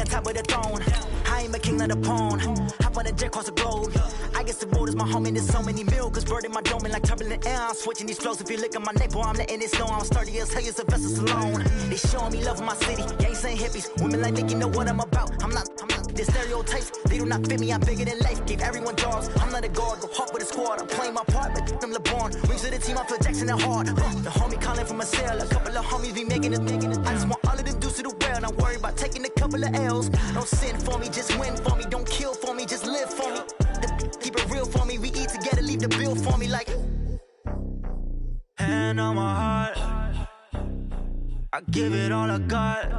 on top of the throne. I ain't a king, not a pawn. Hop on a jet across the globe. I guess the world is my home and there's so many milks. Bird in my dome and like turbulent air. I'm switching these flows. If you look at my neck, boy, I'm letting it snow. I'm sturdy as hell as a vessel alone. They showing me love in my city. Gangs ain't hippies. Women like Nick, you know what I'm about. I'm not. The stereotypes, they do not fit me. I'm bigger than life. Gave everyone jobs. I'm not a guard. Go hard with a squad. I'm playing my part, but them LeBron. Rings to the team. I feel Jackson and hard. The homie calling from a cell. A couple of homies be making it. I just want all of them dudes to the well. Not worry about taking a couple of L's. Don't sin for me, just win for me. Don't kill for me, just live for me. Keep it real for me. We eat together, leave the bill for me like. Hand on my heart, I give it all I got.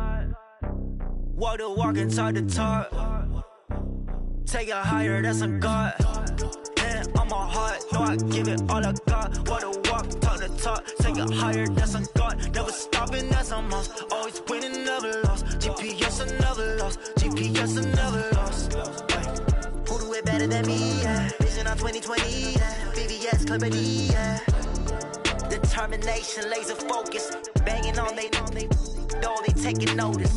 Walk the walk and talk the talk. Take it higher, that's a God. Hand on my heart, no, I give it all I got. Walk the walk, talk the talk. Take it higher, that's a God. Never stopping, that's a must. Always winning, never lost. GPS, I never lost. GPS, I never lost. Who do it better than me? Yeah. Vision on 2020. Yeah. VVS, Clarity. Yeah. Determination, laser focus. Banging on they door, they taking notice.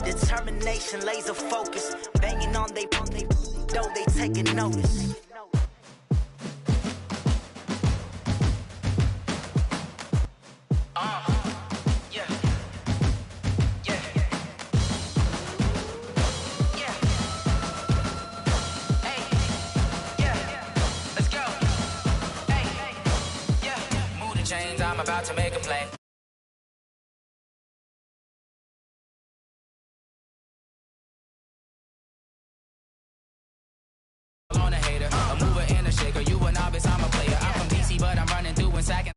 Determination, laser focus. Banging on they door, they taking notice. I'm about to make a play. On a hater, a mover and a shaker. You a novice, I'm a player. I'm from DC, but I'm running through in second.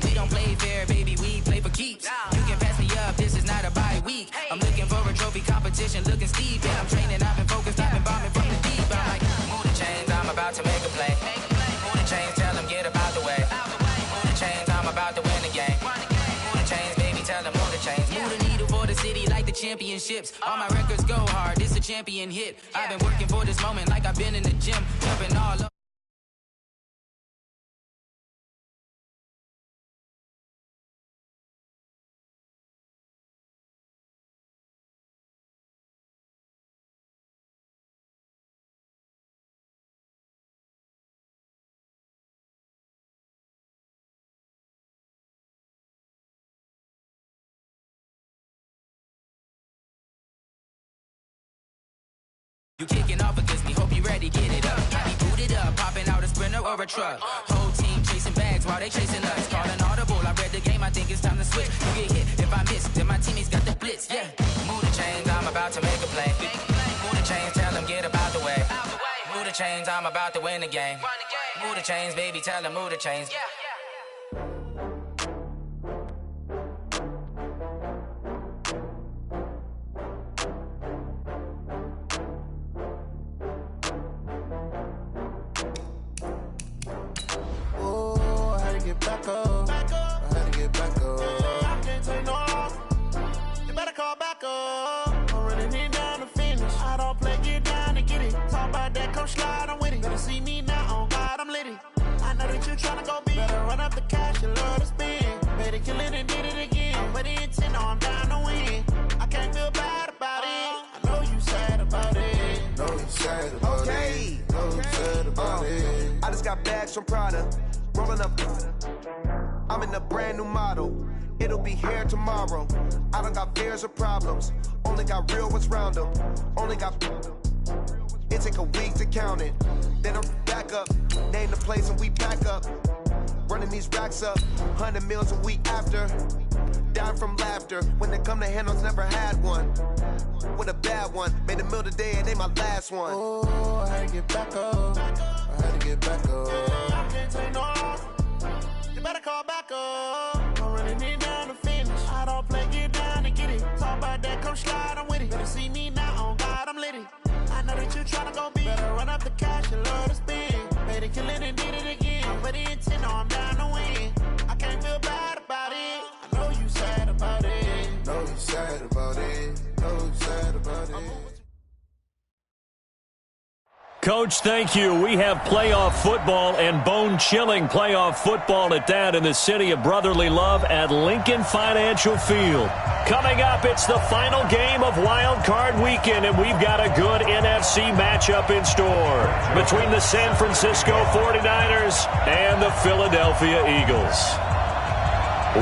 We don't play fair, baby. We play for keeps. You can pass me up. This is not a bye week. I'm looking for a trophy competition, looking steep. And I'm training. I've been focused. I've been bombing from the deep. I'm like, move the chains. I'm about to make a play. Move the chains. Tell them get about the way. Move the chains. I'm about to win the game. Move the chains, baby. Tell them move the chains. Move the needle for the city like the championships. All my records go hard. This a champion hit. I've been working for this moment like I've been in the gym, jumping all up. You kicking off against me, hope you ready, get it up. I be booted up, popping out a Sprinter or a truck. Whole team chasing bags while they chasing us. Calling audible, I read the game, I think it's time to switch. You get hit, if I miss, then my teammates got the blitz, yeah. Move the chains, I'm about to make a play. Move the chains, tell them get about the way. Move the chains, I'm about to win the game. Move the chains, baby, tell them move the chains. Back up. I had to get back up. I can't take no loss. You better call back up. I'm running it down to finish. I don't play, get down to get it. Talk about that, come slide, I'm with it. Better see me now, on God, I'm litty. I know that you tryna go big. Better run up the cash, you love to spend. Better kill it and did it again. I'm with the intent, no, I'm down to win. I can't feel bad about it. I know you sad about it. Know you sad about it. Know you sad about it. I just got bags from Prada. Rolling up, I'm in a brand new model. It'll be here tomorrow. I don't got fears or problems. Only got real ones round them. Only got. It take a week to count it. Then I'm back up. Name the place and we pack up. Running these racks up. 100 meals a week after. Dying from laughter. When they come to handles, never had one. With a bad one. Made a meal today and they my last one. Oh, I had to get back up. I had to get back up. I can't take no loss. You better call back up. I'm running it down to finish. I don't play, get down to get it. Talk about that, come slide, I'm with it. Better see me now, on God, I'm litty. I know that you tryna go big. Better run up the cash, you love to spend. Better kill it and did it again. I'm with the intent, no, I'm down to win. I can't feel bad about it. I know you sad about it. Know you sad about it. Know you sad about it. Coach, thank you. We have playoff football and bone-chilling playoff football at that in the city of brotherly love at Lincoln Financial Field. Coming up, it's the final game of Wild Card Weekend, and we've got a good NFC matchup in store between the San Francisco 49ers and the Philadelphia Eagles.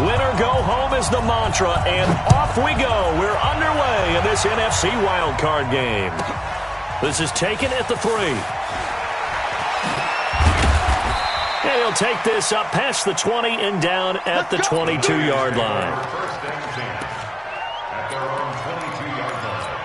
Winner go home is the mantra, and off we go. We're underway in this NFC Wild Card game. This is taken at the 3. And he'll take this up past the 20 and down at the 22-yard line. First and 10 at their own 22-yard line.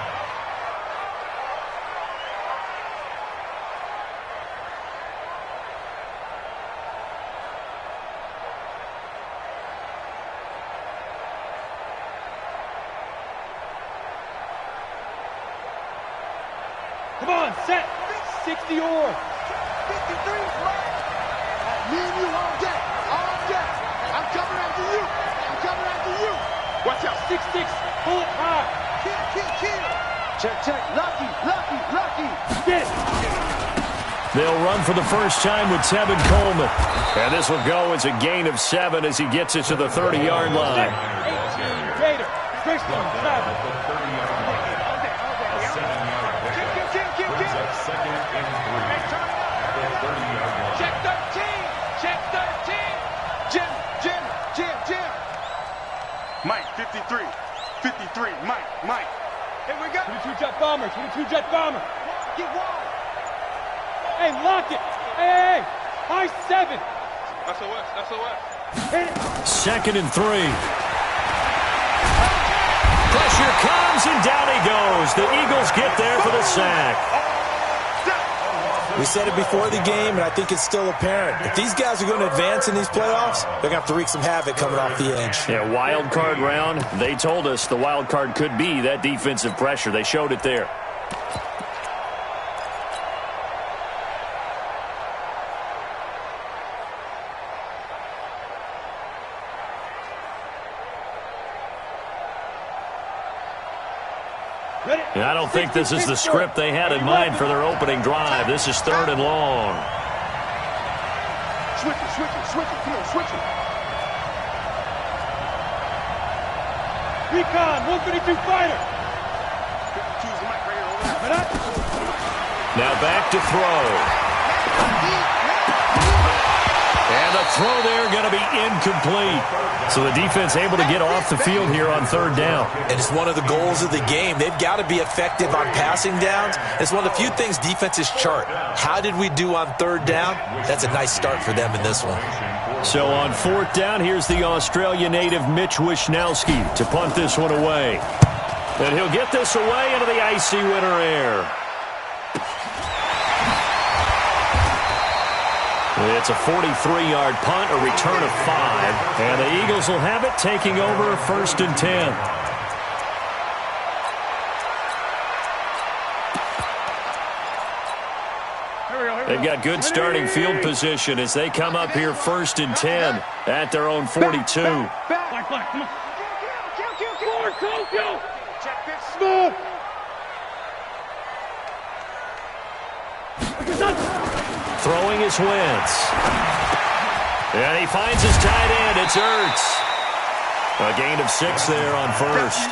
Come on, set. 60 or 53's right. Me and you all day. All day. I'm coming after you. I'm coming after you. Watch out. 6'6". Pull it high. Kill. Check. Lucky. Get it. They'll run for the first time with Tevin Coleman. And this will go as a gain of 7 as he gets it to the 30-yard line. 18 Gator. Christian Travis. Second and 3 at the 30-yard line. Check 13. Jim. Mike, 53. Mike. Here we go. 22-jet bomber. Get wide. Hey, lock it. Hey. High 7. SOS. Second and 3. Pressure comes, and down he goes. The Eagles get there for the sack. We said it before the game, and I think it's still apparent. If these guys are going to advance in these playoffs, they're going to have to wreak some havoc coming off the edge. Yeah, wild card round. They told us the wild card could be that defensive pressure. They showed it there. I don't think this is the script they had in mind for their opening drive. This is 3rd and long. Switch it. Recon, 152 fighter. Now back to throw. And the throw there going to be incomplete. So the defense able to get off the field here on 3rd down. And it's one of the goals of the game. They've got to be effective on passing downs. It's one of the few things defenses chart. How did we do on 3rd down? That's a nice start for them in this one. So on 4th down, here's the Australia native Mitch Wishnowski to punt this one away. And he'll get this away into the icy winter air. It's a 43-yard punt, a return of 5. And the Eagles will have it, taking over 1st and 10. They've got good starting field position as they come up here 1st and 10 at their own 42. Black, come on. Kill. Check this. Smooth. Throwing his Wentz. And he finds his tight end. It's Ertz. A gain of 6 there on 1st.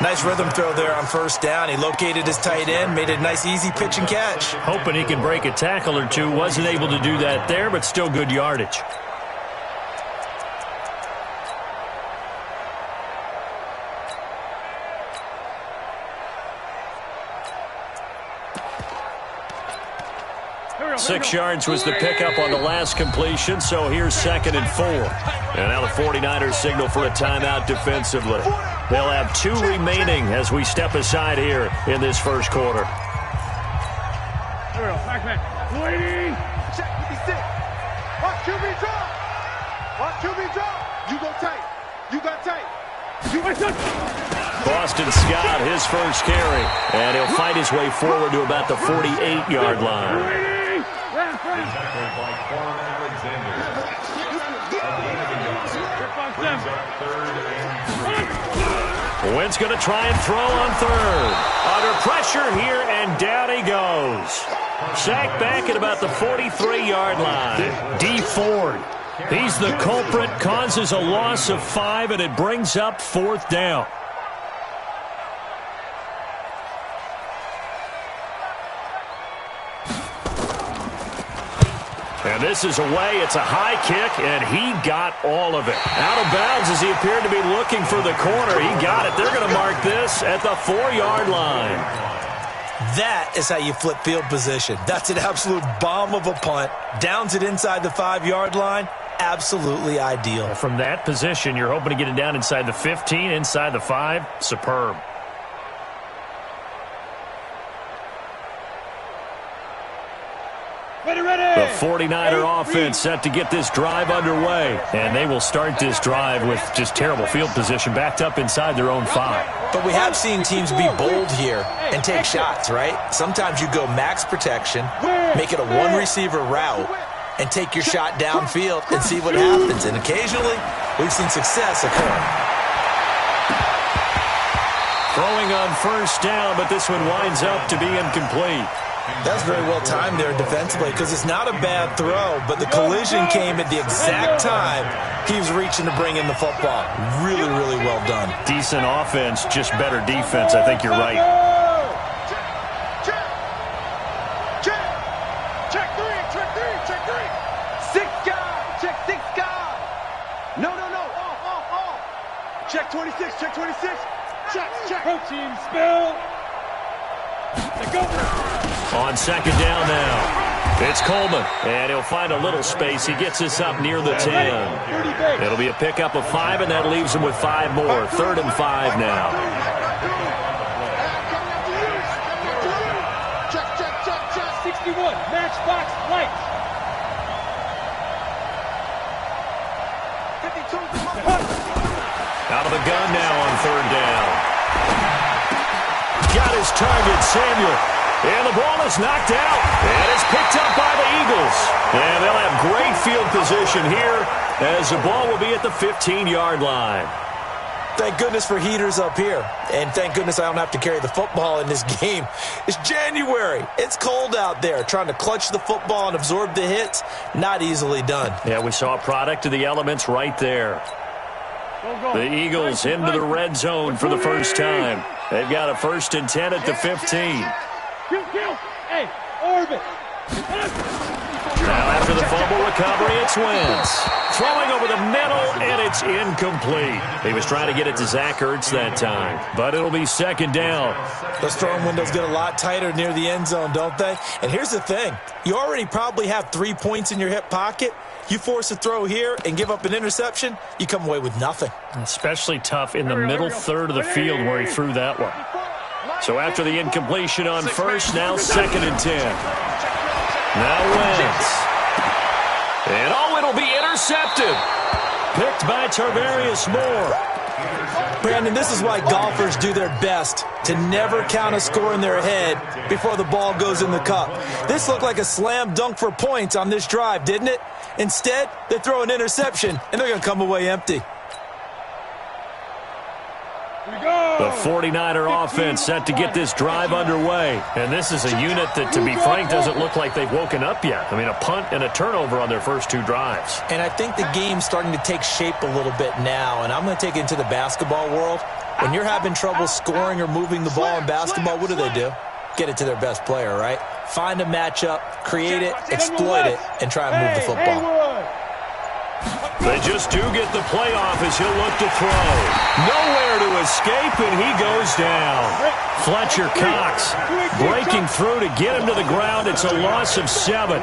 Nice rhythm throw there on 1st down. He located his tight end, made it a nice, easy pitch and catch. Hoping he can break a tackle or two. Wasn't able to do that there, but still good yardage. Six yards was the pickup on the last completion, so here's 2nd and 4. And now the 49ers signal for a timeout defensively. They'll have 2 remaining as we step aside here in this first quarter. Waiting. Check 56. Watch QB drop. You got tight. Boston Scott, his first carry. And he'll fight his way forward to about the 48-yard line. Tackled by Quan Alexander. Brings up 3rd and 3. Wentz going to try and throw on 3rd. Under pressure here, and down he goes. Sacked back at about the 43-yard line. D. Ford. He's the culprit, causes a loss of 5, and it brings up 4th down. And this is away. It's a high kick, and he got all of it. Out of bounds as he appeared to be looking for the corner. He got it. They're going to mark this at the 4-yard line. That is how you flip field position. That's an absolute bomb of a punt. Downs it inside the 5-yard line. Absolutely ideal. From that position, you're hoping to get it down inside the 15, inside the 5. Superb. The 49er offense set to get this drive underway. And they will start this drive with just terrible field position, backed up inside their own 5. But we have seen teams be bold here and take shots, right? Sometimes you go max protection, make it a one-receiver route, and take your shot downfield and see what happens. And occasionally, we've seen success occur. Throwing on 1st down, but this one winds up to be incomplete. That's very well timed there defensively because it's not a bad throw, but the collision came at the exact time he was reaching to bring in the football. Really, really well done. Decent offense, just better defense. I think you're right. Check 3. 6 guy. Check 6 guy. No. Check 26. Check. Pro team spill. On 2nd down now. It's Coleman, and he'll find a little space. He gets us up near the 10. It'll be a pickup of 5, and that leaves him with 5 more. 3rd and 5 now. Check. 61. Matchbox lights. 52. Out of the gun now on 3rd down. Got his target, Samuel. And the ball is knocked out. And it's picked up by the Eagles. And they'll have great field position here as the ball will be at the 15-yard line. Thank goodness for heaters up here. And thank goodness I don't have to carry the football in this game. It's January. It's cold out there. Trying to clutch the football and absorb the hits, not easily done. Yeah, we saw a product of the elements right there. The Eagles into the red zone for the first time. They've got a 1st and 10 at the 15. Hey, orbit. Now after the fumble recovery, it's Wentz. Throwing over the middle, and it's incomplete. He was trying to get it to Zach Ertz that time, but it'll be 2nd down. Those throwing windows get a lot tighter near the end zone, don't they? And here's the thing. You already probably have 3 points in your hip pocket. You force a throw here and give up an interception, you come away with nothing. Especially tough in the middle third of the field where he threw that one. So after the incompletion on 1st, now 2nd and 10. Now Wentz. And it'll be intercepted. Picked by Tarvarius Moore. Brandon, this is why golfers do their best to never count a score in their head before the ball goes in the cup. This looked like a slam dunk for points on this drive, didn't it? Instead, they throw an interception, and they're going to come away empty. The 49er offense set to get this drive underway. And this is a unit that, to be frank, doesn't look like they've woken up yet. I mean, a punt and a turnover on their first 2 drives. And I think the game's starting to take shape a little bit now, and I'm going to take it into the basketball world. When you're having trouble scoring or moving the ball in basketball, what do? Get it to their best player, right? Find a matchup, create it, exploit it, and try and move the football. They just do get the playoff as he'll look to throw. Nowhere to escape, and he goes down. Fletcher Cox breaking through to get him to the ground. It's a loss of 7.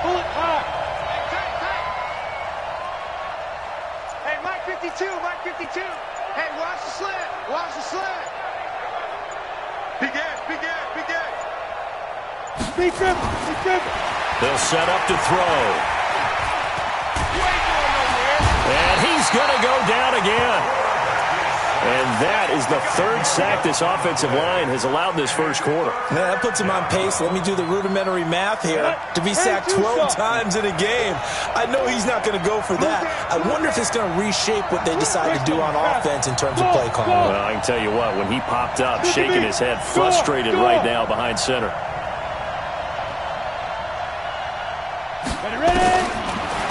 Pull it high. Hey, Mike 52. Hey, watch the slant. Big Ed. Speak him. They'll set up to throw. And he's going to go down again. And that is the third sack this offensive line has allowed this first quarter. Yeah, that puts him on pace. Let me do the rudimentary math here. To be sacked 12 times in a game, I know he's not going to go for that. I wonder if it's going to reshape what they decide to do on offense in terms of play calling. Well, I can tell you what, when he popped up, shaking his head, frustrated right now behind center.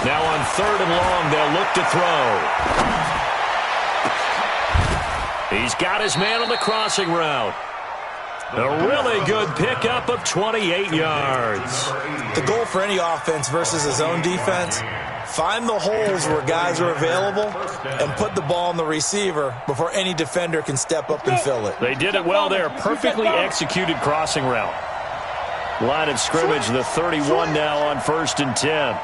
Now on 3rd and long, they'll look to throw. He's got his man on the crossing route. A really good pickup of 28 yards. The goal for any offense versus his own defense, find the holes where guys are available and put the ball on the receiver before any defender can step up and fill it. They did it well there. Perfectly executed crossing route. Line of scrimmage, the 31 now on 1st and 10.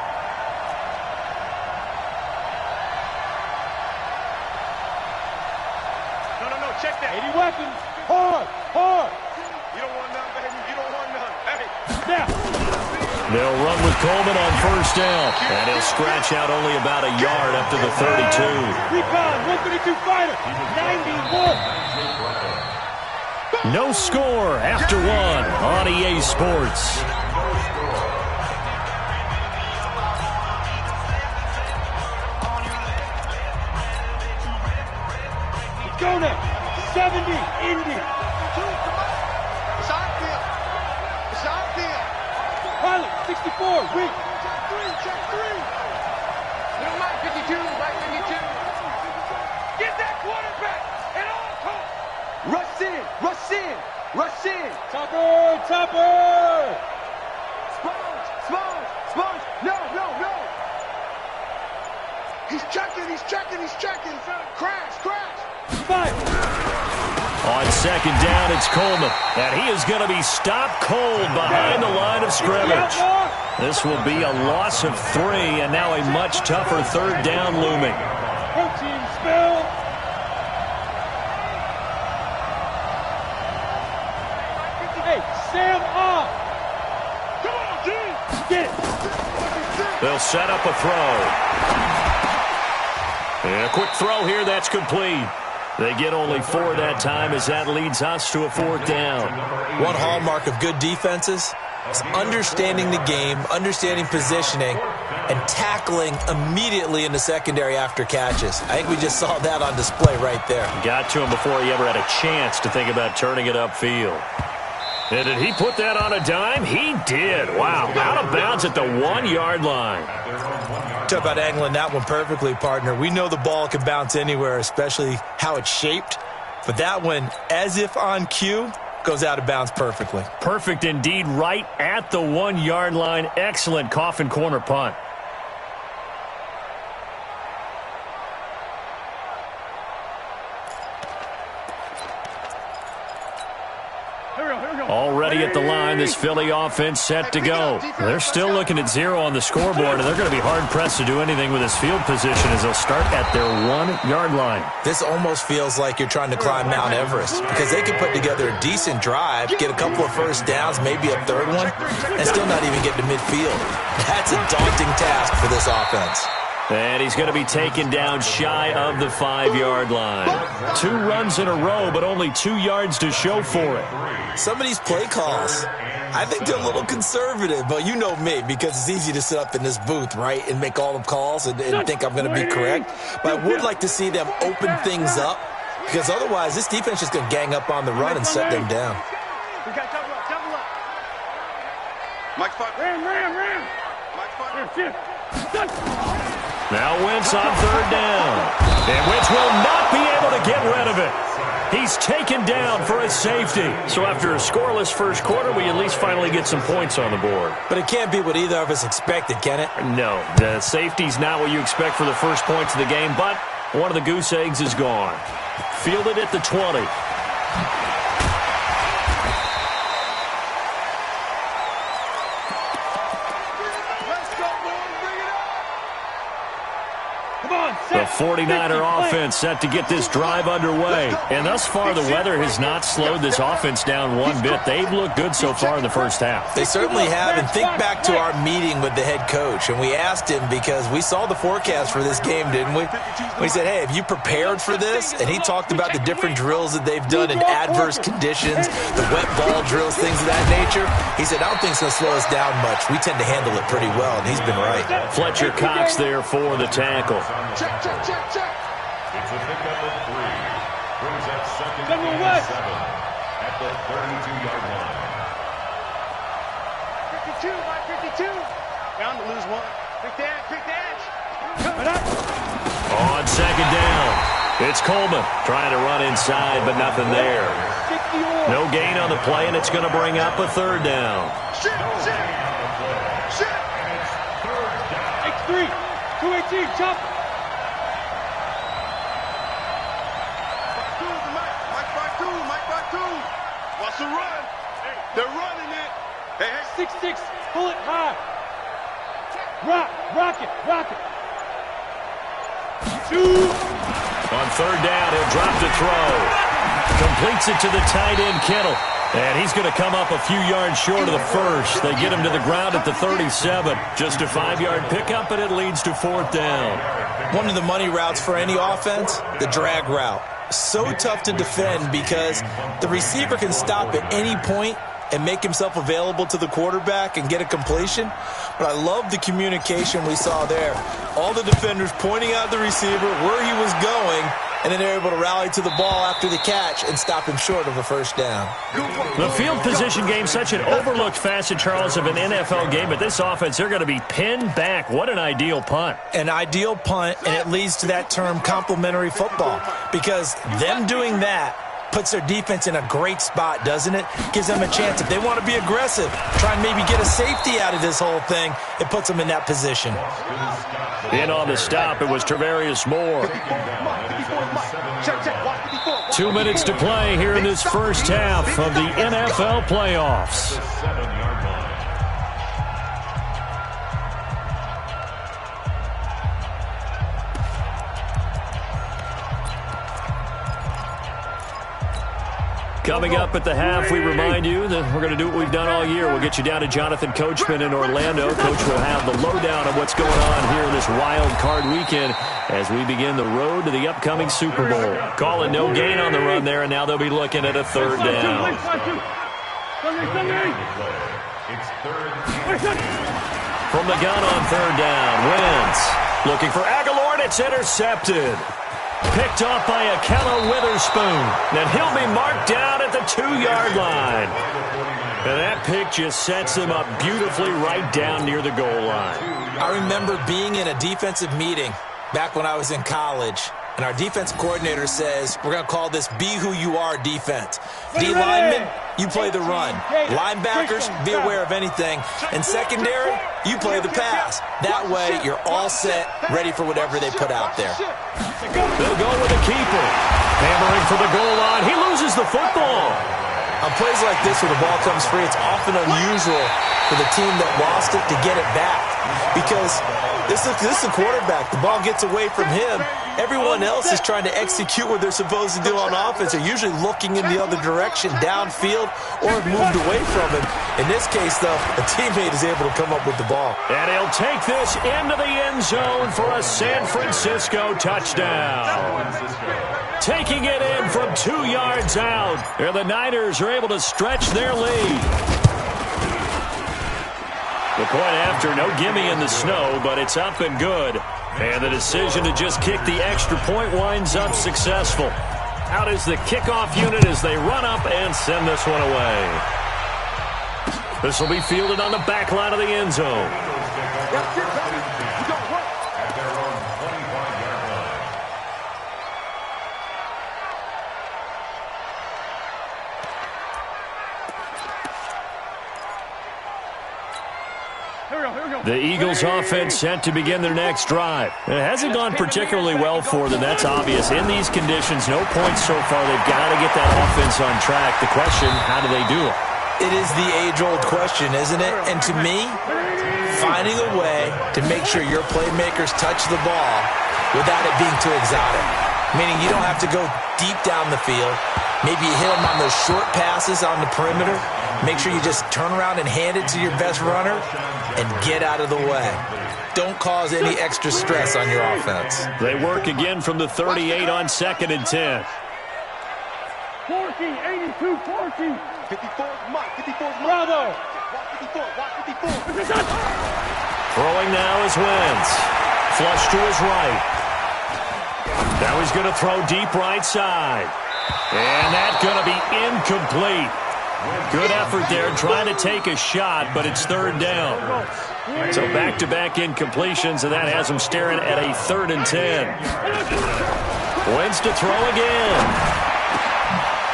Check that. 80 weapons. Hard. You don't want none, baby. You don't want none. Hey. Now. They'll run with Coleman on 1st down. And he'll scratch out only about a yard up to the 32. Recon, 132 fighter. 91. No score after 1 on EA Sports. Let's go now. 70, Indy. Side field. Pilot, 64, weak. Check 3. You don't mind 52, right 52. Get that quarterback at all costs. Rush in. Topper. Sponge. No. He's checking. Crash. Five. On 2nd down, it's Coleman. And he is going to be stopped cold behind the line of scrimmage. This will be a loss of 3, and now a much tougher 3rd down looming. Protein spill. Hey, Sam off. Come on, G. Get it. They'll set up a throw. And a quick throw here, that's complete. They get only 4 that time as that leads us to a 4th down. One hallmark of good defenses is understanding the game, understanding positioning, and tackling immediately in the secondary after catches. I think we just saw that on display right there. Got to him before he ever had a chance to think about turning it upfield. And did he put that on a dime? He did. Wow, out of bounds at the 1-yard line. Talk about angling that one perfectly, partner. We know the ball can bounce anywhere, especially how it's shaped. But that one, as if on cue, goes out of bounds perfectly. Perfect indeed, right at the 1-yard line. Excellent coffin corner punt. Already at the line, this Philly offense set to go. They're still looking at 0 on the scoreboard, and they're going to be hard-pressed to do anything with this field position as they'll start at their 1-yard line. This almost feels like you're trying to climb Mount Everest because they could put together a decent drive, get a couple of first downs, maybe a 3rd one, and still not even get to midfield. That's a daunting task for this offense. And he's going to be taken down shy of the 5-yard line. 2 runs in a row, but only 2 yards to show for it. Some of these play calls, I think they're a little conservative, but you know me, because it's easy to sit up in this booth, right, and make all the calls and think I'm going to be correct. But I would like to see them open things up, because otherwise this defense is going to gang up on the run and set them down. Mike's part. Ram. Mike's part. Now Wentz on 3rd down. And Wentz will not be able to get rid of it. He's taken down for a safety. So after a scoreless first quarter, we at least finally get some points on the board. But it can't be what either of us expected, can it? No, the safety's not what you expect for the first points of the game, but one of the goose eggs is gone. Fielded at the 20. The 49er offense set to get this drive underway. And thus far, the weather has not slowed this offense down one bit. They've looked good so far in the first half. They certainly have. And think back to our meeting with the head coach. And we asked him, because we saw the forecast for this game, didn't we? We said, hey, have you prepared for this? And he talked about the different drills that they've done in adverse conditions, the wet ball drills, things of that nature. He said, I don't think it's going to slow us down much. We tend to handle it pretty well, and he's been right. Fletcher Cox there for the tackle. Check. It's a pickup of 3. Brings up second and 7 at the 32-yard line. 52, my 52. Bound to lose one. Quick dash. On second down, it's Coleman trying to run inside, but nothing there. No gain on the play, and it's going to bring up a third down. Shit. X3, 218, chop. Mike by two. Watch the run. They're running it. Hey. 6-6, pull it high. Rock it. On third down, he'll drop the throw. Completes it to the tight end, Kittle. And he's going to come up a few yards short of the first. They get him to the ground at the 37. Just a 5-yard pickup, and it leads to fourth down. One of the money routes for any offense, the drag route. So tough to defend because the receiver can stop at any point and make himself available to the quarterback and get a completion. But I love the communication we saw there. All the defenders pointing out the receiver, where he was going, and then they're able to rally to the ball after the catch and stop him short of a first down. The field position game, such an overlooked facet, Charles, of an NFL game. But this offense, they're going to be pinned back. What an ideal punt. An ideal punt, and it leads to that term complementary football. Because them doing that puts their defense in a great spot, doesn't it? Gives them a chance. If they want to be aggressive, try and maybe get a safety out of this whole thing, it puts them in that position. In on the stop, it was Travarius Moore. 2 minutes to play here in this first half of the NFL playoffs. Coming up at the half, we remind you that we're going to do what we've done all year. We'll get you down to Jonathan Coachman in Orlando. Coach will have the lowdown of what's going on here in this wild card weekend as we begin the road to the upcoming Super Bowl. Calling no gain on the run there, and now they'll be looking at a third down. From the gun on third down, Wentz looking for Aguilar, and it's intercepted. Picked off by Akello Witherspoon. And he'll be marked down at the 2-yard line. And that pick just sets him up beautifully right down near the goal line. I remember being in a defensive meeting back when I was in college. And our defense coordinator says, we're going to call this Be Who You Are defense. D-linemen, you play the run. Linebackers, be aware of anything. And secondary, you play the pass. That way, you're all set, ready for whatever they put out there. They'll go with a keeper. Hammering for the goal line. He loses the football. On plays like this where the ball comes free, it's often unusual for the team that lost it to get it back. Because this is the quarterback. The ball gets away from him. Everyone else is trying to execute what they're supposed to do on offense. They're usually looking in the other direction, downfield, or have moved away from him. In this case, though, a teammate is able to come up with the ball. And he'll take this into the end zone for a San Francisco touchdown. Taking it in from 2 yards out. And the Niners are able to stretch their lead. The point after, no gimme in the snow, but it's up and good. And the decision to just kick the extra point winds up successful. Out is the kickoff unit as they run up and send this one away. This will be fielded on the back line of the end zone. The Eagles offense set to begin their next drive. It hasn't gone particularly well for them. That's obvious. In these conditions, no points so far. They've got to get that offense on track. The question, how do they do it? It is the age-old question, isn't it? And to me, finding a way to make sure your playmakers touch the ball without it being too exotic. Meaning you don't have to go deep down the field. Maybe you hit them on those short passes on the perimeter. Make sure you just turn around and hand it to your best runner and get out of the way. Don't cause any extra stress on your offense. They work again from the 38 on 2nd and 10. 40, 82, 40. 54's Mike, 54's Bravo. Watch 54, watch 54. Throwing now is Wentz. Flush to his right. Now he's going to throw deep right side. And that's going to be incomplete. Good effort there trying to take a shot, but it's 3rd down. So back-to-back incompletions, and that has him staring at a 3rd and 10. Wentz to throw again.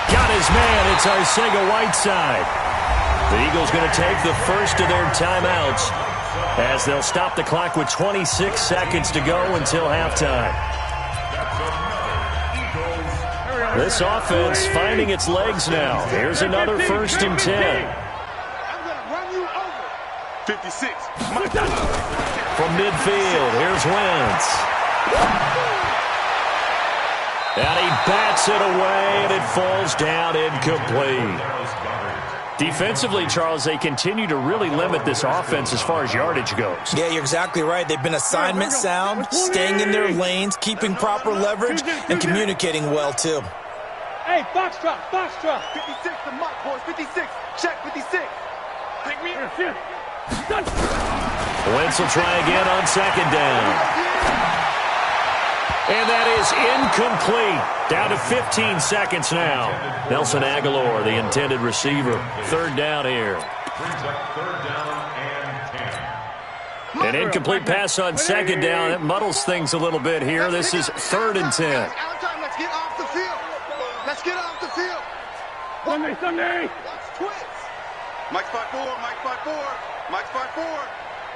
Got his man. It's Arcega-Whiteside. The Eagles going to take the first of their timeouts as they'll stop the clock with 26 seconds to go until halftime. This offense finding its legs now. Here's another 1st and 10. I'm going to run you over. 56. From midfield, here's Wentz. And he bats it away, and it falls down incomplete. Defensively, Charles, they continue to really limit this offense as far as yardage goes. Yeah, you're exactly right. They've been assignment sound, staying in their lanes, keeping proper leverage, and communicating well, too. Hey, box drop, box drop. 56 to Mike, boys, 56. Check 56. Take me in. Wentz will try again on 2nd down. And that is incomplete. Down to 15 seconds now. Nelson Aguilar, the intended receiver. 3rd down here. An incomplete pass on 2nd down. It muddles things a little bit here. This is 3rd and 10. Let's get off the field. Let's get off the field. Sunday. Let's twist. Mike's 5-4, Mike's 5-4, Mike's 5-4.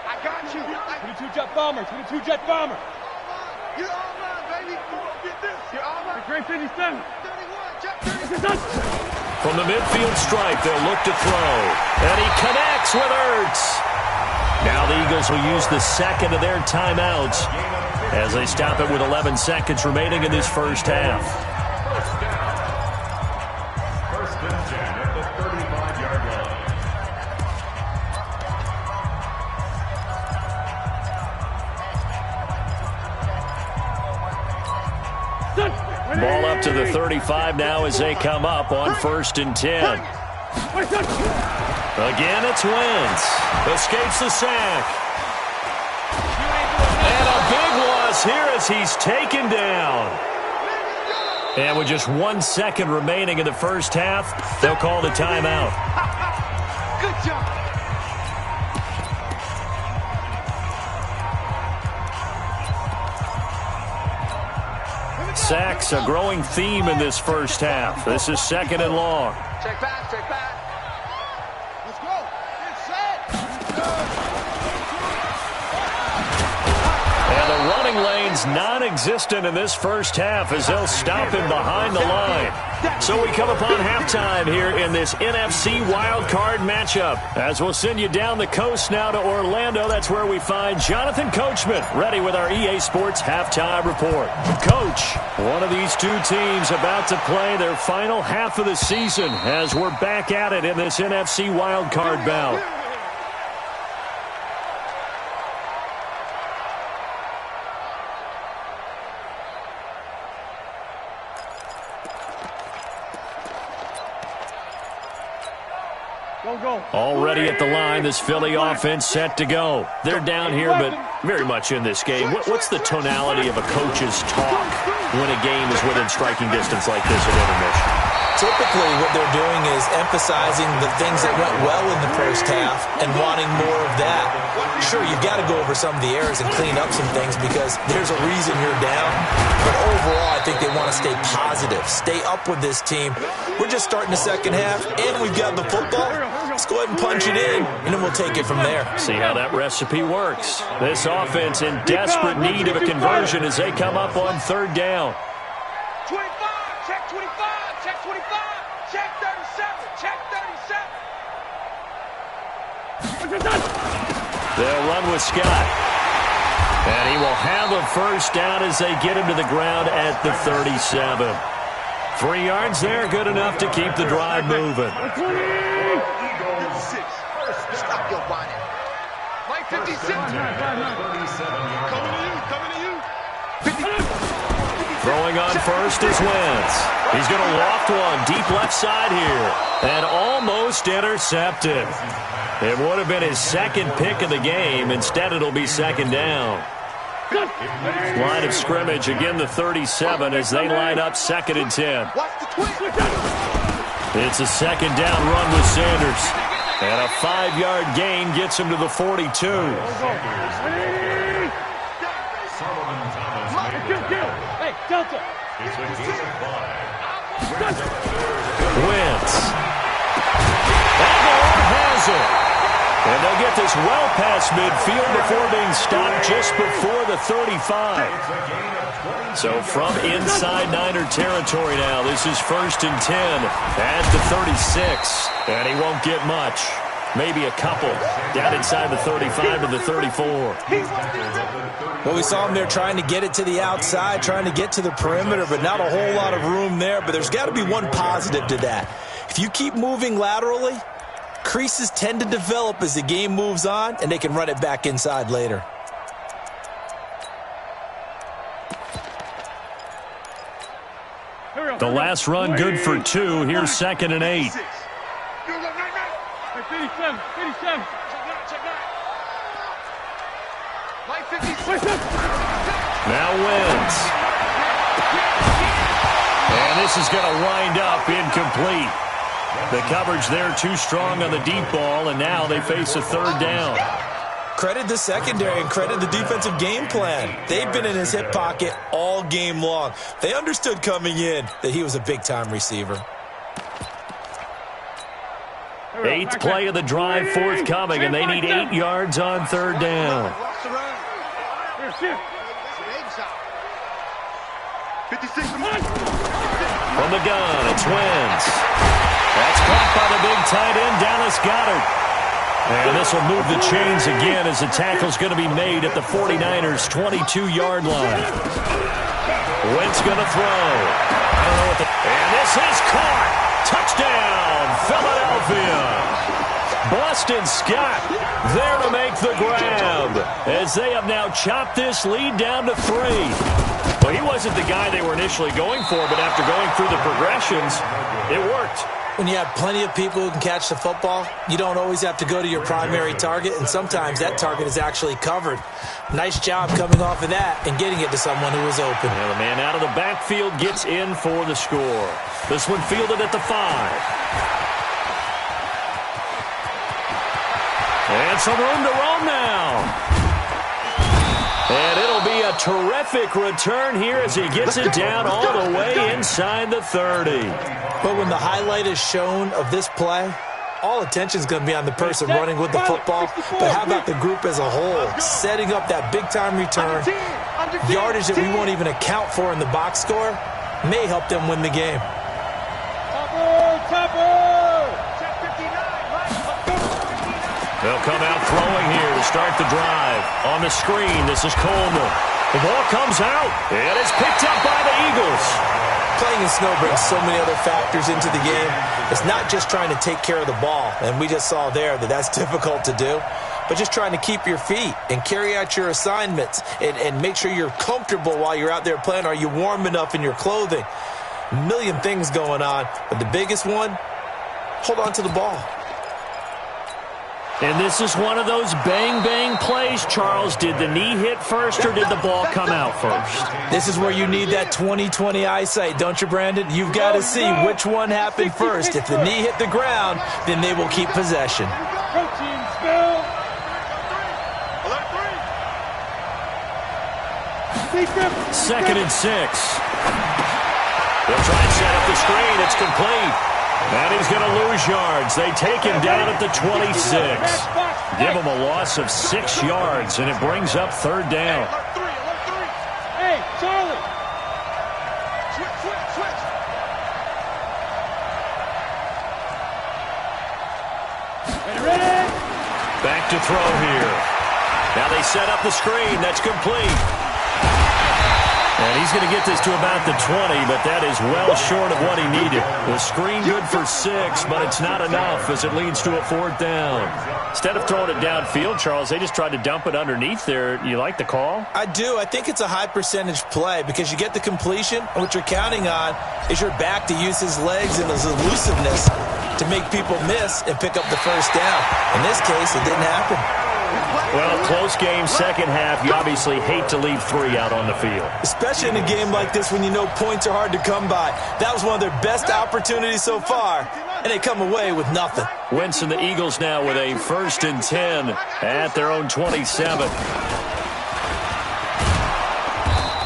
I got you. 22 jet bomber, 22 jet bomber. You're all mine, baby. Get this. You're all mine. Great 57. 31, jet 30. From the midfield stripe, they'll look to throw. And he connects with Ertz. Now the Eagles will use the second of their timeouts as they stop it with 11 seconds remaining in this first half. First and 10 at the 35-yard line. Ball up to the 35 now as they come up on 1st and 10. Again, it's Wentz. Escapes the sack. And a big loss here as he's taken down. And with just 1 second remaining in the first half, they'll call the timeout. Good job. Sacks, a growing theme in this first half. This is 2nd and long. Check back, check back. Let's go. Get set. And the running lane's non-existent in this first half as they'll stop him behind the line. So we come upon halftime here in this NFC wildcard matchup. As we'll send you down the coast now to Orlando, that's where we find Jonathan Coachman, ready with our EA Sports halftime report. Coach, one of these two teams about to play their final half of the season as we're back at it in this NFC wildcard bout. Already at the line, this Philly offense set to go. They're down here, but very much in this game. What's the tonality of a coach's talk when a game is within striking distance like this at intermission? Typically, what they're doing is emphasizing the things that went well in the first half and wanting more of that. Sure, you've got to go over some of the errors and clean up some things because there's a reason you're down. But overall, I think they want to stay positive, stay up with this team. We're just starting the second half, and we've got the football. Let's go ahead and punch it in, and then we'll take it from there. See how that recipe works. This offense in desperate need of a conversion as they come up on 3rd down. 25, check 25, check 25, check 37, check 37. They'll run with Scott. And he will have a first down as they get him to the ground at the 37. 3 yards there, good enough to keep the drive moving. Stop your whining. Mike 56. Coming to you. Throwing on first is Wentz. He's going to loft one deep left side here. And almost intercepted. It would have been his second pick of the game. Instead, it'll be second down. Line of scrimmage, again the 37 as they line up 2nd and 10. It's a second down run with Sanders. And a 5-yard gain gets him to the 42. Hey, Delta. Wentz. Aguilar has it. And they'll get this well past midfield before being stopped just before the 35. So from inside Niner territory now, this is 1st and 10 at the 36. And he won't get much. Maybe a couple down inside the 35 to the 34. Well, we saw him there trying to get it to the outside, trying to get to the perimeter, but not a whole lot of room there. But there's got to be one positive to that. If you keep moving laterally, creases tend to develop as the game moves on, and they can run it back inside later. The last run good for 2. Here's 2nd and 8. 57. Now Wentz. And this is going to wind up incomplete. The coverage there too strong on the deep ball, and now they face a 3rd down. Credit the secondary and credit the defensive game plan. They've been in his hip pocket all game long. They understood coming in that he was a big-time receiver. 8th play of the drive forthcoming, and they need 8 yards on 3rd down. From the gun, it's Wentz. That's caught by the big tight end, Dallas Goedert. And this will move the chains again as the tackle's going to be made at the 49ers' 22-yard line. Wentz going to throw. I don't know what and this is caught. Touchdown, Philadelphia. Boston Scott there to make the grab as they have now chopped this lead down to 3. Well, he wasn't the guy they were initially going for, but after going through the progressions, it worked. When you have plenty of people who can catch the football, you don't always have to go to your primary target, and sometimes that target is actually covered. Nice job coming off of that and getting it to someone who was open. Now the man out of the backfield gets in for the score. This one fielded at the 5. And some room to roam now. And it'll be a terrific return here as he gets it down all the way inside the 30. But when the highlight is shown of this play, all attention is going to be on the person running with the football. But how about the group as a whole, setting up that big-time return, yardage that we won't even account for in the box score, may help them win the game. They'll come out throwing here to start the drive. On the screen, this is Coleman. The ball comes out. It is picked up by the Eagles. Playing in snow brings so many other factors into the game. It's not just trying to take care of the ball, and we just saw there that that's difficult to do, but just trying to keep your feet and carry out your assignments and make sure you're comfortable while you're out there playing. Are you warm enough in your clothing? A million things going on, but the biggest one, hold on to the ball. And this is one of those bang-bang plays, Charles. Did the knee hit first or did the ball come out first? This is where you need that 20/20 eyesight, don't you, Brandon? You've got to see which one happened first. If the knee hit the ground, then they will keep possession. Second and 6. They'll try and set up the screen. It's complete. And he's going to lose yards. They take him down at the 26. Give him a loss of 6 yards, and it brings up 3rd down. Hey, Charlie. Switch. Back to throw here. Now they set up the screen. That's complete. And he's going to get this to about the 20, but that is well short of what he needed. The screen good for 6, but it's not enough as it leads to a 4th down. Instead of throwing it downfield, Charles, they just tried to dump it underneath there. You like the call? I do. I think it's a high-percentage play because you get the completion, and what you're counting on is your back to use his legs and his elusiveness to make people miss and pick up the first down. In this case, it didn't happen. Well, close game, second half. You obviously hate to leave 3 out on the field. Especially in a game like this when you know points are hard to come by. That was one of their best opportunities so far, and they come away with nothing. Wentz and the Eagles now with a 1st and 10 at their own 27.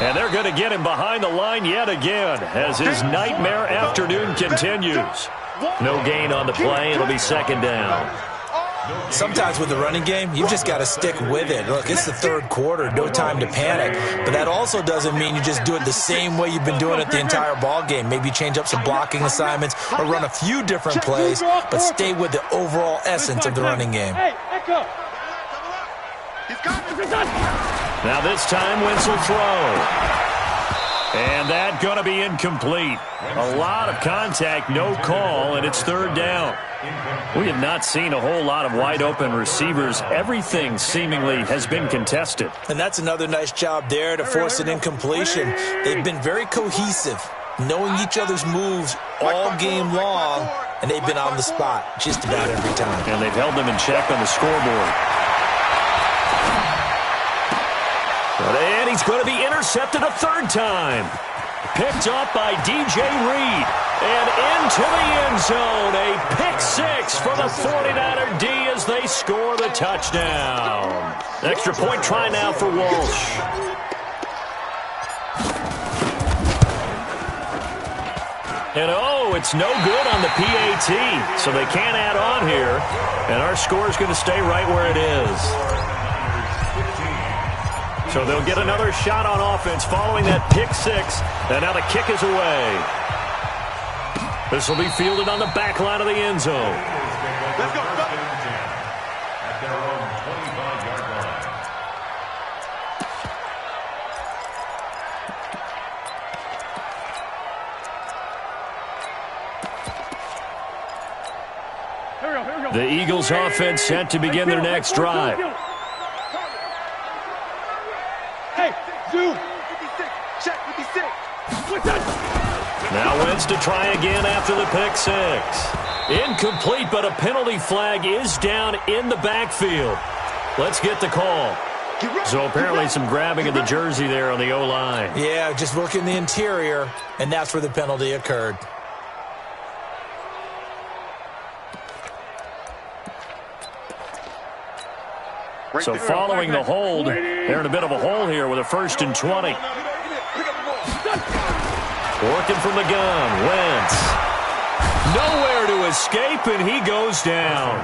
And they're going to get him behind the line yet again as his nightmare afternoon continues. No gain on the play. It'll be 2nd down. Sometimes with the running game, you've just got to stick with it. Look, it's the 3rd quarter, no time to panic. But that also doesn't mean you just do it the same way you've been doing it the entire ball game. Maybe change up some blocking assignments or run a few different plays, but stay with the overall essence of the running game. Now this time, Wentz will throw. And that's going to be incomplete. A lot of contact, no call, and it's 3rd down. We have not seen a whole lot of wide-open receivers. Everything seemingly has been contested. And that's another nice job there to force an incompletion. They've been very cohesive, knowing each other's moves all game long, and they've been on the spot just about every time. And they've held them in check on the scoreboard. And he's going to be intercepted a 3rd time. Picked up by DJ Reed. And into the end zone. A pick 6 for the 49er D as they score the touchdown. Extra point try now for Walsh. And it's no good on the PAT. So they can't add on here. And our score is going to stay right where it is. So they'll get another shot on offense following that pick 6. And now the kick is away. This will be fielded on the back line of the end zone. Let's go. At their own 25-yard line. The Eagles offense set to begin their next drive. Now Wentz to try again after the pick 6. Incomplete, but a penalty flag is down in the backfield. Let's get the call. So apparently some grabbing of the jersey there on the O-line. Yeah, just working the interior, and that's where the penalty occurred. So following the hold, they're in a bit of a hole here with a 1st and 20. Working from the gun, Wentz. Nowhere to escape, and he goes down.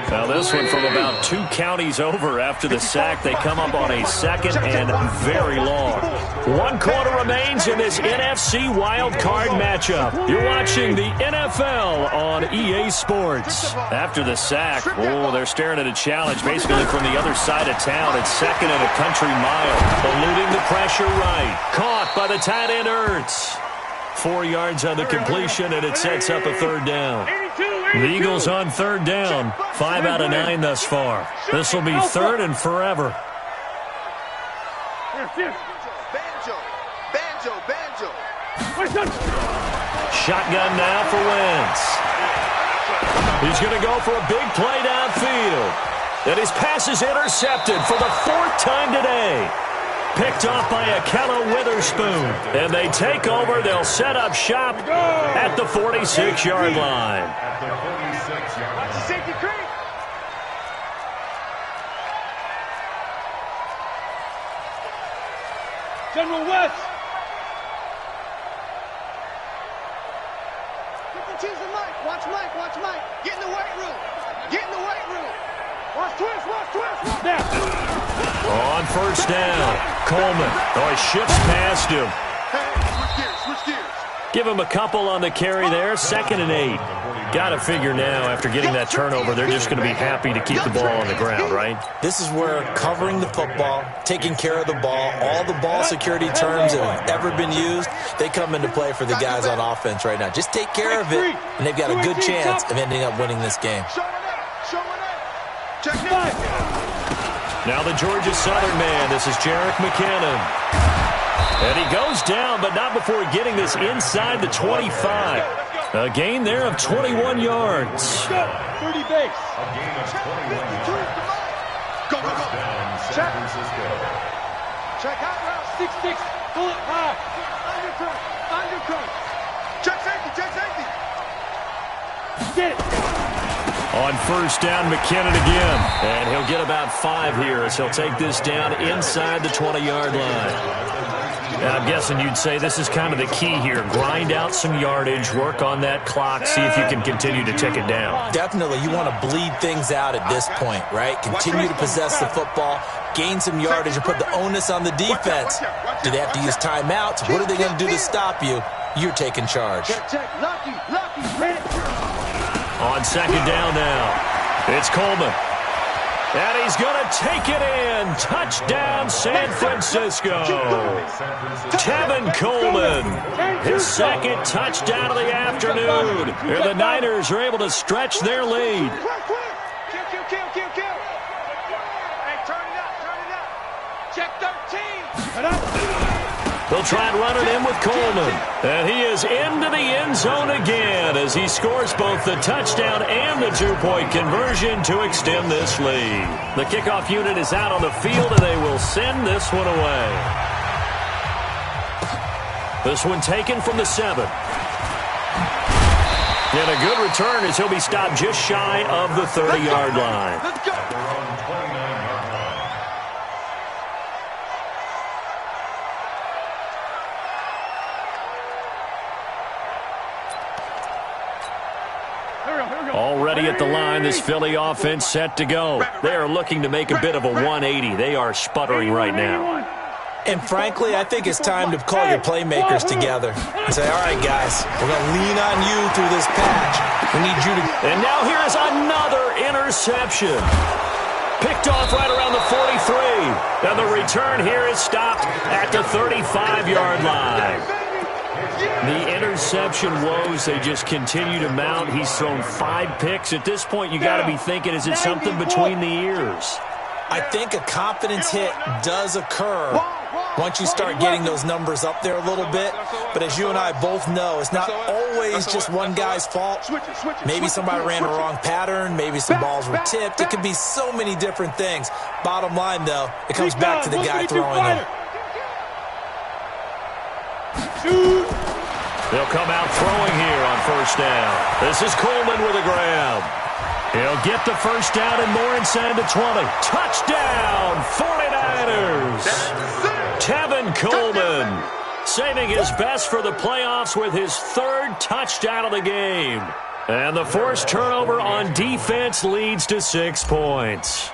Now this one from about 2 counties over after the sack. They come up on a 2nd and very long. 1 quarter remains in this NFC wild card matchup. You're watching the NFL on EA Sports. After the sack, they're staring at a challenge basically from the other side of town. It's 2nd and a country mile. Eluding the pressure right. Caught by the tight end Ertz. 4 yards on the completion, and it sets up a 3rd down. The Eagles on 3rd down. 5 out of 9 thus far. This will be 3rd and forever. Shotgun now for Wentz. He's going to go for a big play downfield. And his pass is intercepted for the 4th time today. Picked off by Akello Witherspoon. And they take over. They'll set up shop at the 46-yard line. General West. Watch Mike. Get in the weight room. Watch twist. On 1st down, Coleman. He shifts past him. Switch gears. Give him a couple on the carry there. 2nd and 8. Got to figure now, after getting that turnover, they're just going to be happy to keep the ball on the ground, right? This is where covering the football, taking care of the ball, all the ball security terms that have ever been used, they come into play for the guys on offense right now. Just take care of it, and they've got a good chance of ending up winning this game. Now the Georgia Southern man. This is Jerick McKinnon. And he goes down, but not before getting this inside the 25. A gain there of 21 yards. 30 base. A gain of 21 yards. Go. San Francisco. Check out route 6-6. Pull it high. Undercut. Check safety. Get it. On first down, McKinnon again. And he'll get about 5 here as he'll take this down inside the 20-yard line. Now, I'm guessing you'd say this is kind of the key here. Grind out some yardage, work on that clock, see if you can continue to tick it down. Definitely. You want to bleed things out at this point, right? Continue to possess the football, gain some yardage, and put the onus on the defense. Do they have to use timeouts? What are they going to do to stop you? You're taking charge. Lucky. On second down now, it's Coleman. And he's going to take it in. Touchdown, San Francisco. Tevin Coleman, his second touchdown of the afternoon. And the Niners are able to stretch their lead. Kill. Hey, turn it up. Check 13. They'll try and run it in with Coleman. And he is into the end zone again as he scores both the touchdown and the 2-point conversion to extend this lead. The kickoff unit is out on the field, and they will send this one away. This one taken from the 7. And a good return as he'll be stopped just shy of the 30-yard line. Let's go. Already at the line, this Philly offense set to go. They are looking to make a bit of a 180. They are sputtering right now. And frankly, I think it's time to call your playmakers together and say, all right, guys, we're going to lean on you through this patch. We need you to... And now here is another interception. Picked off right around the 43. And the return here is stopped at the 35-yard line. The interception woes, they just continue to mount. He's thrown 5 picks. At this point, you got to be thinking, is it something between the ears? I think a confidence hit does occur once you start getting those numbers up there a little bit. But as you and I both know, it's not always just one guy's fault. Maybe somebody ran a wrong pattern. Maybe some balls were tipped. It could be so many different things. Bottom line, though, it comes back to the guy throwing them. They'll come out throwing here on first down. This is Coleman with a grab. He'll get the first down and more inside the 20. Touchdown, 49ers. Tevin Coleman saving his best for the playoffs with his 3rd touchdown of the game. And the forced turnover on defense leads to 6 points.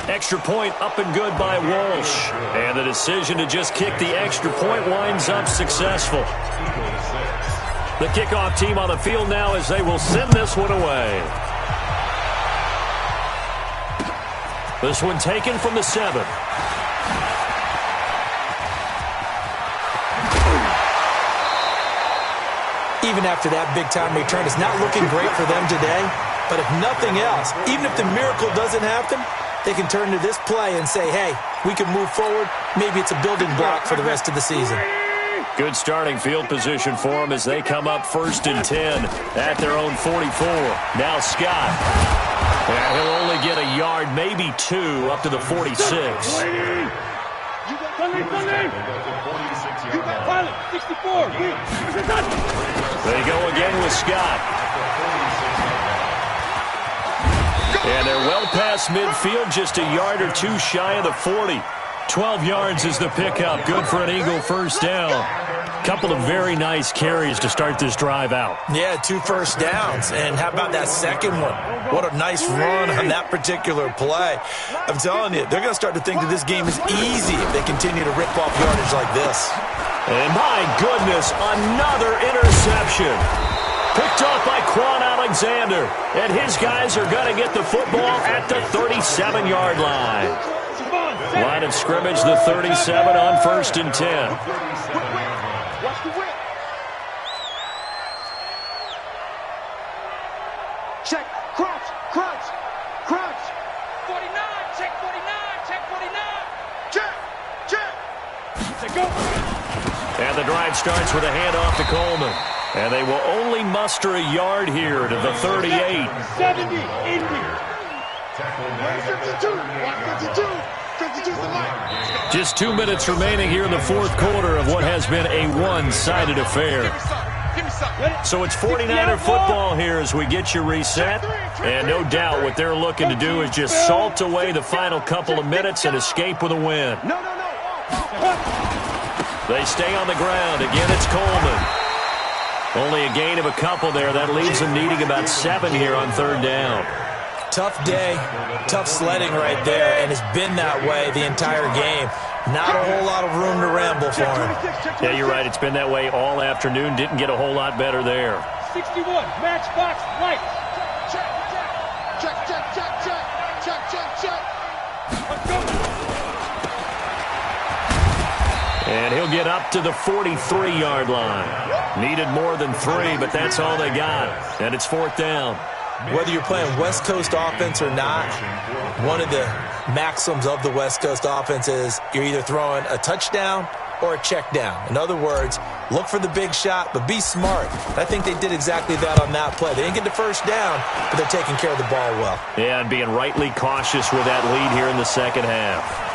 Extra point up and good by Walsh. And the decision to just kick the extra point winds up successful. The kickoff team on the field now as they will send this one away. This one taken from the 7. Even after that big-time return, it's not looking great for them today. But if nothing else, even if the miracle doesn't happen, they can turn to this play and say, hey, we can move forward. Maybe it's a building block for the rest of the season. Good starting field position for them as they come up 1st and 10 at their own 44. Now Scott. And he'll only get a yard, maybe 2, up to the 46. They go again with Scott. And they're well past midfield, just a yard or 2 shy of the 40. 12 yards is the pickup. Good for an Eagle first down. Couple of very nice carries to start this drive out. Yeah, 2 first downs. And how about that second one? What a nice run on that particular play. I'm telling you, they're going to start to think that this game is easy if they continue to rip off yardage like this. And my goodness, another interception. Picked off by Quan Alexander. And his guys are going to get the football at the 37-yard line. Line of scrimmage, the 37 on 1st and 10. Watch the whip. Check, crouch, crouch, crouch. 49, check 49, check 49. Check, check. Check go. And the drive starts with a handoff to Coleman. And they will only muster a yard here to the 38. 70, Indy. 52, 52. 52's the line. Just 2 minutes remaining here in the fourth quarter of what has been a one-sided affair. Give me something. So it's 49er football here as we get you reset. And no doubt what they're looking to do is just salt away the final couple of minutes and escape with a win. No. They stay on the ground. Again, it's Coleman. Only a gain of a couple there. That leaves them needing about 7 here on 3rd down. Tough day, tough sledding right there, and it's been that way the entire game. Not a whole lot of room to ramble for him. Yeah, you're right. It's been that way all afternoon. Didn't get a whole lot better there. 61, matchbox, light. Check. Let's go. And he'll get up to the 43-yard line. Needed more than 3, but that's all they got. And it's 4th down. Whether you're playing West Coast offense or not, one of the maxims of the West Coast offense is you're either throwing a touchdown or a check down. In other words, look for the big shot, but be smart. I think they did exactly that on that play. They didn't get the first down, but they're taking care of the ball well. Yeah, and being rightly cautious with that lead here in the second half.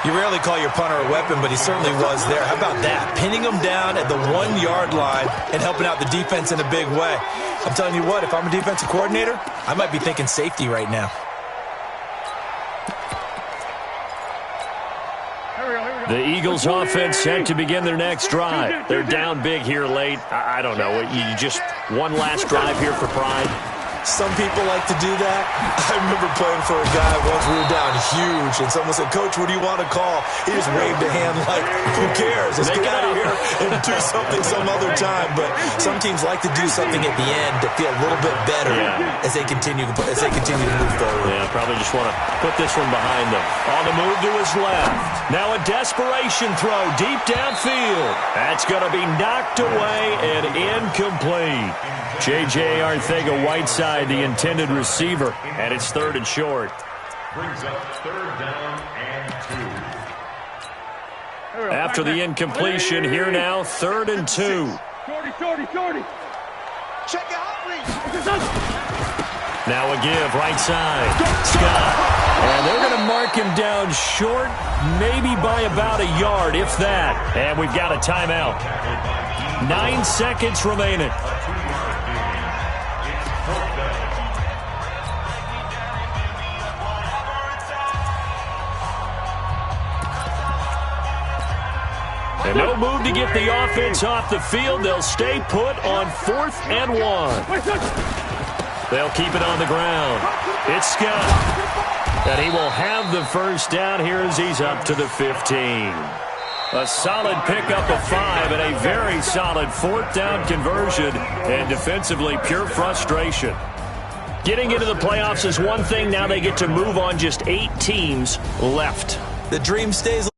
You rarely call your punter a weapon, but he certainly was there. How about that? Pinning him down at the 1-yard line and helping out the defense in a big way. I'm telling you what, if I'm a defensive coordinator, I might be thinking safety right now. The Eagles offense set to begin their next drive. They're down big here late. I don't know. You just one last drive here for pride. Some people like to do that. I remember playing for a guy once we were down huge, and someone said, "Coach, what do you want to call?" He just waved a hand like, who cares? Let's get out of here and do something some other time. But some teams like to do something at the end to feel a little bit better as they continue to move forward. Yeah, probably just want to put this one behind them. On the move to his left. Now a desperation throw deep downfield. That's going to be knocked away and incomplete. J.J. Arcega-Whiteside, the intended receiver, and it's 3rd and short. Brings up 3rd down and 2. After the incompletion, here now, 3rd and 2. 40. Check out, Now a give, right side. Scott. And they're going to mark him down short, maybe by about a yard, if that. And we've got a timeout. 9 seconds remaining. And no move to get the offense off the field. They'll stay put on 4th and 1. They'll keep it on the ground. It's Scott. And he will have the first down here as he's up to the 15. A solid pickup of 5 and a very solid 4th down conversion. And defensively, pure frustration. Getting into the playoffs is one thing. Now they get to move on just 8 teams left. The dream stays